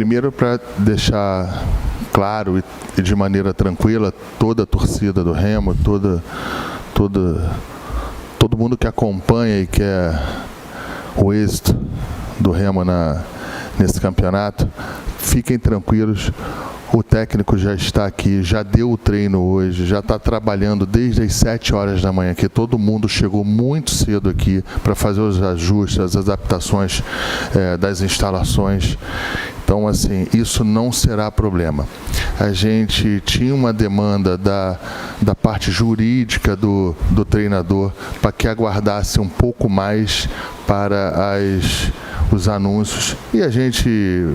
Primeiro, para deixar claro e de maneira tranquila, toda a torcida do Remo, todo mundo que acompanha e quer o êxito do Remo nesse campeonato, fiquem tranquilos. O técnico já está aqui, já deu o treino hoje, já está trabalhando desde as 7 horas da manhã, que todo mundo chegou muito cedo aqui para fazer os ajustes, as adaptações das instalações. Então, assim, isso não será problema. A gente tinha uma demanda da parte jurídica do treinador para que aguardasse um pouco mais para os anúncios, e a gente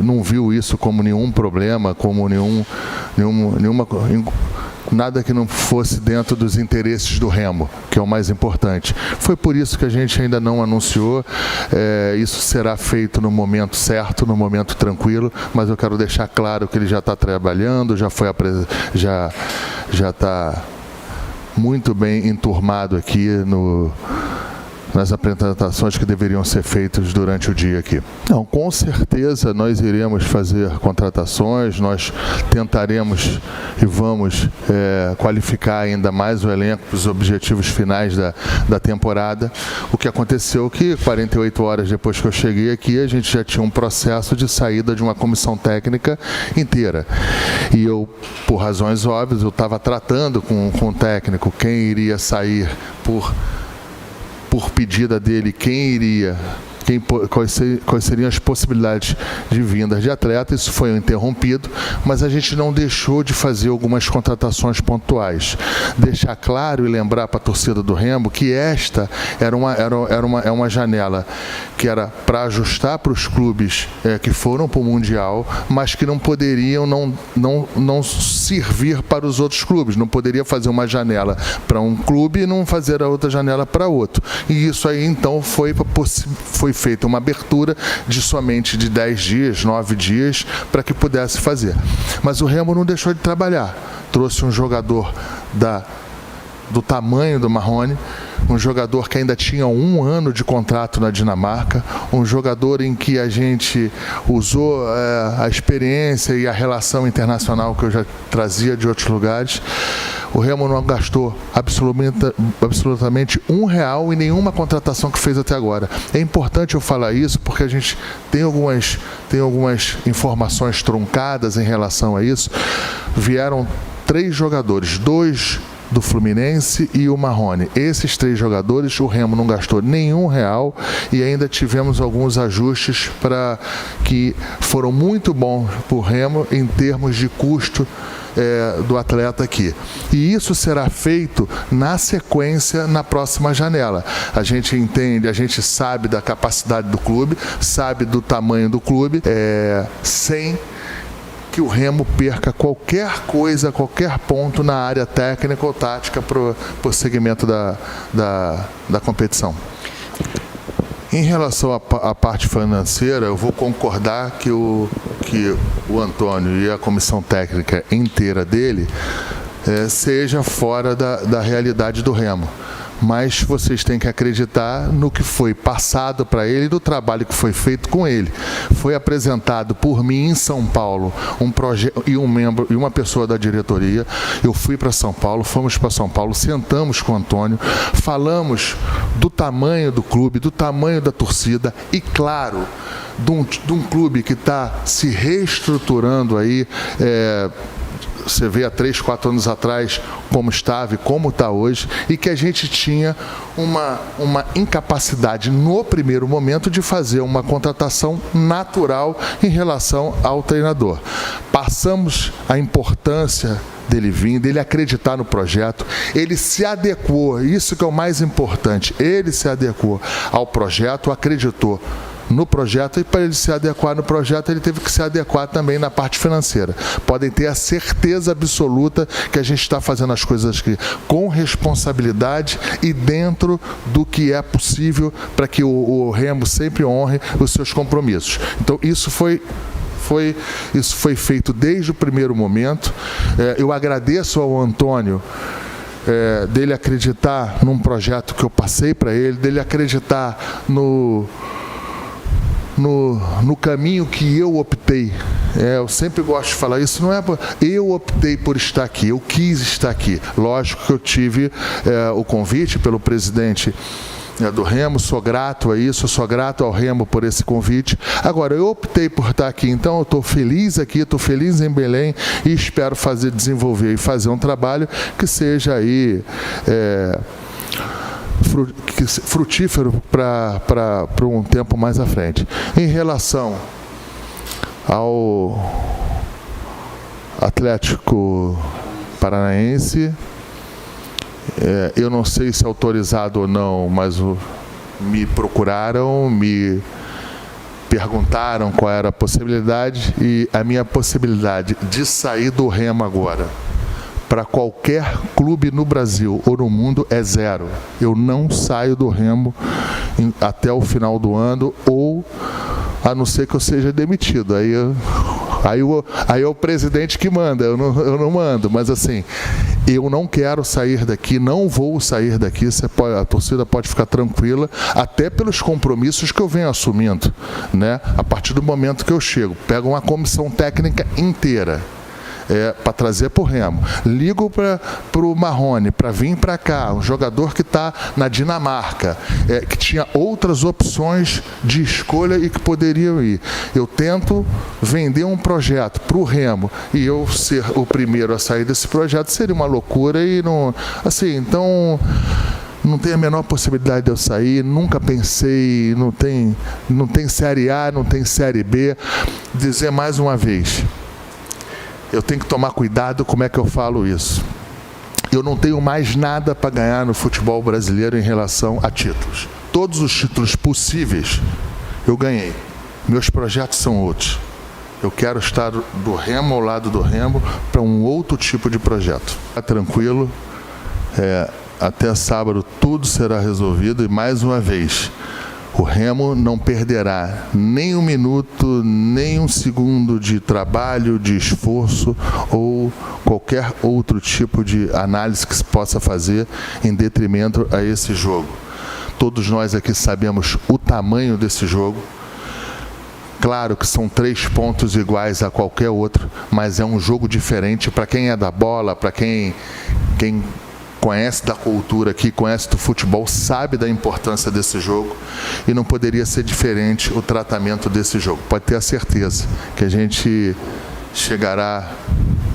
não viu isso como nenhum problema, como nada que não fosse dentro dos interesses do Remo, que é o mais importante. Foi por isso que a gente ainda não anunciou. Isso será feito no momento certo, no momento tranquilo, mas eu quero deixar claro que ele já está trabalhando, já está muito bem enturmado aqui nas apresentações que deveriam ser feitas durante o dia aqui. Não, com certeza nós iremos fazer contratações, nós tentaremos e vamos qualificar ainda mais o elenco para os objetivos finais da temporada. O que aconteceu é que 48 horas depois que eu cheguei aqui, a gente já tinha um processo de saída de uma comissão técnica inteira. E eu, por razões óbvias, eu estava tratando com o técnico quem iria sair por pedida dele, quais seriam as possibilidades de vindas de atleta. Isso foi interrompido, mas a gente não deixou de fazer algumas contratações pontuais. Deixar claro e lembrar para a torcida do Remo que esta era uma janela que era para ajustar para os clubes que foram para o Mundial, mas que não poderiam não servir para os outros clubes. Não poderia fazer uma janela para um clube e não fazer a outra janela para outro. E isso aí, então, foi feita uma abertura de somente de 10 dias, 9 dias, para que pudesse fazer. Mas o Remo não deixou de trabalhar. Trouxe um jogador do tamanho do Marrone, um jogador que ainda tinha 1 ano de contrato na Dinamarca, um jogador em que a gente usou a experiência e a relação internacional que eu já trazia de outros lugares. O Remo não gastou absolutamente R$1 em nenhuma contratação que fez até agora. É importante eu falar isso porque a gente tem algumas informações truncadas em relação a isso. Vieram 3 jogadores, 2 do Fluminense e o Marrone. Esses 3 jogadores, o Remo não gastou nenhum real e ainda tivemos alguns ajustes que foram muito bons para o Remo em termos de custo do atleta aqui. E isso será feito na sequência na próxima janela. A gente entende, a gente sabe da capacidade do clube, sabe do tamanho do clube, sem que o Remo perca qualquer coisa, qualquer ponto na área técnica ou tática para o segmento da competição. Em relação à parte financeira, eu vou concordar que o Antônio e a comissão técnica inteira dele seja fora da realidade do Remo. Mas vocês têm que acreditar no que foi passado para ele e do trabalho que foi feito com ele. Foi apresentado por mim em São Paulo um projeto e uma pessoa da diretoria. Eu fui para São Paulo, fomos para São Paulo, sentamos com o Antônio, falamos do tamanho do clube, do tamanho da torcida e, claro, de um clube que está se reestruturando aí. Você vê há 3, 4 anos atrás como estava e como está hoje, e que a gente tinha uma incapacidade no primeiro momento de fazer uma contratação natural em relação ao treinador. Passamos a importância dele vir, dele acreditar no projeto, ele se adequou, isso que é o mais importante, ele se adequou ao projeto, acreditou no projeto, e para ele se adequar no projeto, ele teve que se adequar também na parte financeira. Podem ter a certeza absoluta que a gente está fazendo as coisas aqui com responsabilidade e dentro do que é possível para que o Remo sempre honre os seus compromissos. Então, isso foi feito desde o primeiro momento. Eu agradeço ao Antônio dele acreditar num projeto que eu passei para ele, dele acreditar no caminho que eu optei eu sempre gosto de falar isso, não é eu optei por estar aqui, eu quis estar aqui. Lógico que eu tive o convite pelo presidente do Remo, sou grato a isso, sou grato ao Remo por esse convite. Agora, eu optei por estar aqui, então eu estou feliz aqui, estou feliz em Belém e espero desenvolver e fazer um trabalho que seja aí frutífero para um tempo mais à frente. Em relação ao Atlético Paranaense, eu não sei se é autorizado ou não, mas me procuraram, me perguntaram qual era a possibilidade, e a minha possibilidade de sair do Remo agora para qualquer clube no Brasil ou no mundo é zero. Eu não saio do Remo até o final do ano, ou a não ser que eu seja demitido. Aí é o presidente que manda, eu não mando. Mas assim, eu não quero sair daqui, não vou sair daqui. A torcida pode ficar tranquila, até pelos compromissos que eu venho assumindo, né? A partir do momento que eu chego, pego uma comissão técnica inteira, para trazer para o Remo. Ligo para o Marrone para vir para cá, um jogador que está na Dinamarca, que tinha outras opções de escolha e que poderiam ir. Eu tento vender um projeto para o Remo e eu ser o primeiro a sair desse projeto seria uma loucura e não. Assim, então. Não tem a menor possibilidade de eu sair, nunca pensei, não tem Série A, não tem Série B. Dizer mais uma vez, eu tenho que tomar cuidado como é que eu falo isso. Eu não tenho mais nada para ganhar no futebol brasileiro em relação a títulos. Todos os títulos possíveis eu ganhei. Meus projetos são outros. Eu quero estar do Remo, ao lado do Remo, para um outro tipo de projeto. Tá tranquilo, até sábado tudo será resolvido e, mais uma vez, o Remo não perderá nem um minuto, nem um segundo de trabalho, de esforço ou qualquer outro tipo de análise que se possa fazer em detrimento a esse jogo. Todos nós aqui sabemos o tamanho desse jogo. Claro que são 3 pontos iguais a qualquer outro, mas é um jogo diferente para quem é da bola, para quem conhece da cultura aqui, conhece do futebol, sabe da importância desse jogo, e não poderia ser diferente o tratamento desse jogo. Pode ter a certeza que a gente chegará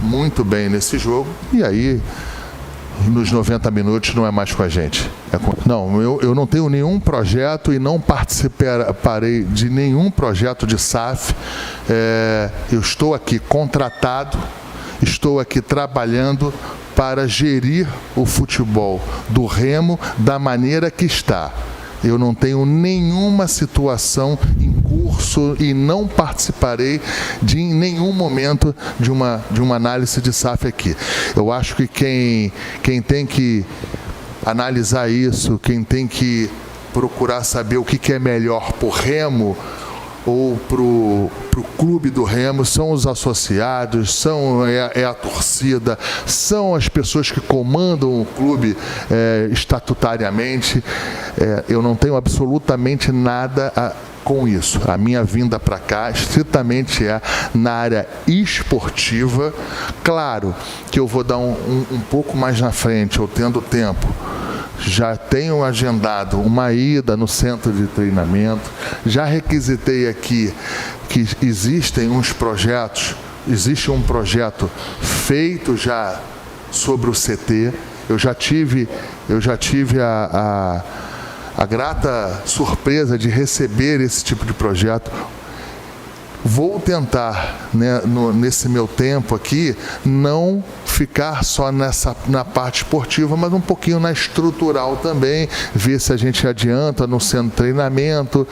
muito bem nesse jogo, e aí nos 90 minutos não é mais com a gente. Não, eu não tenho nenhum projeto e não participarei de nenhum projeto de SAF. Eu estou aqui contratado, estou aqui trabalhando para gerir o futebol do Remo da maneira que está. Eu não tenho nenhuma situação em curso e não participarei em nenhum momento de uma análise de SAF aqui. Eu acho que quem tem que analisar isso, quem tem que procurar saber o que é melhor para o Remo ou para o clube do Remo são os associados, é a torcida, são as pessoas que comandam o clube estatutariamente. Eu não tenho absolutamente nada com isso. A minha vinda para cá estritamente na área esportiva. Claro que eu vou dar um pouco mais na frente, eu tendo tempo. Já tenho agendado uma ida no centro de treinamento, já requisitei aqui que existem uns projetos, existe um projeto feito já sobre o CT. Eu já tive a grata surpresa de receber esse tipo de projeto. Vou tentar, né, nesse meu tempo aqui, não ficar só na parte esportiva, mas um pouquinho na estrutural também, ver se a gente adianta no centro de treinamento.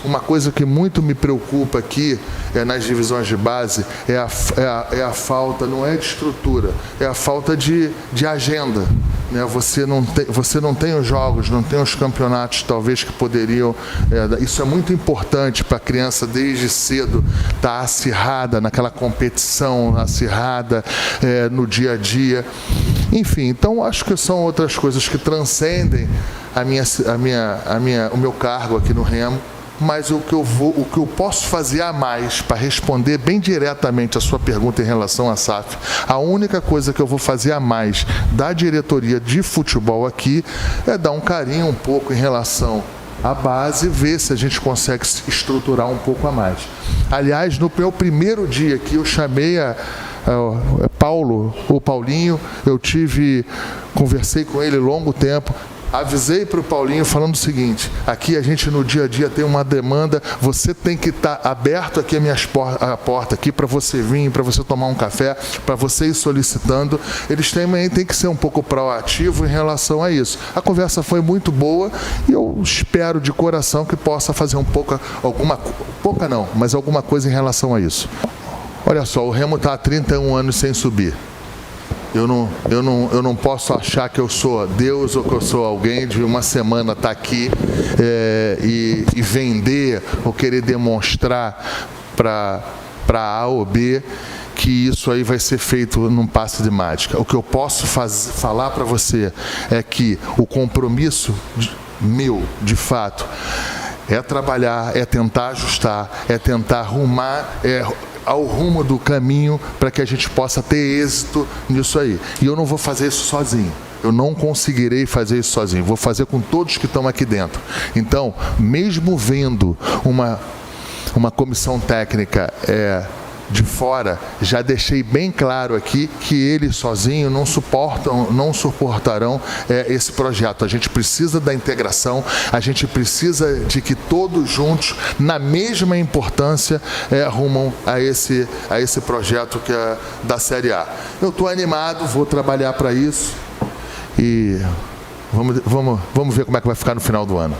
Uma coisa que muito me preocupa aqui nas divisões de base é a falta, não é de estrutura, é a falta de agenda. Né? Você não tem os jogos, não tem os campeonatos talvez que poderiam. Isso é muito importante para a criança desde cedo estar acirrada naquela competição, acirrada no dia a dia. Enfim, então acho que são outras coisas que transcendem o meu cargo aqui no Remo. mas o que eu posso fazer a mais para responder bem diretamente a sua pergunta em relação à SAF, a única coisa que eu vou fazer a mais da diretoria de futebol aqui é dar um carinho um pouco em relação à base, ver se a gente consegue estruturar um pouco a mais. Aliás, no meu primeiro dia aqui, eu chamei o Paulinho, conversei com ele longo tempo, avisei para o Paulinho falando o seguinte: aqui a gente no dia a dia tem uma demanda, você tem que estar aberto aqui a porta aqui para você vir, para você tomar um café, para você ir solicitando. Eles também têm que ser um pouco proativos em relação a isso. A conversa foi muito boa e eu espero de coração que possa fazer alguma coisa em relação a isso. Olha só, o Remo está há 31 anos sem subir. Eu não posso achar que eu sou Deus ou que eu sou alguém de uma semana estar aqui e vender ou querer demonstrar para A ou B que isso aí vai ser feito num passe de mágica. O que eu posso falar para você é que o compromisso meu, de fato, é trabalhar, é tentar ajustar, é tentar arrumar, ao rumo do caminho para que a gente possa ter êxito nisso aí. E eu não vou fazer isso sozinho. Eu não conseguirei fazer isso sozinho. Vou fazer com todos que estão aqui dentro. Então, mesmo vendo uma comissão técnica de fora, já deixei bem claro aqui que eles sozinhos não suportarão esse projeto. A gente precisa da integração, a gente precisa de que todos juntos, na mesma importância, rumam a esse projeto que é da Série A. Eu estou animado, vou trabalhar para isso e vamos ver como é que vai ficar no final do ano.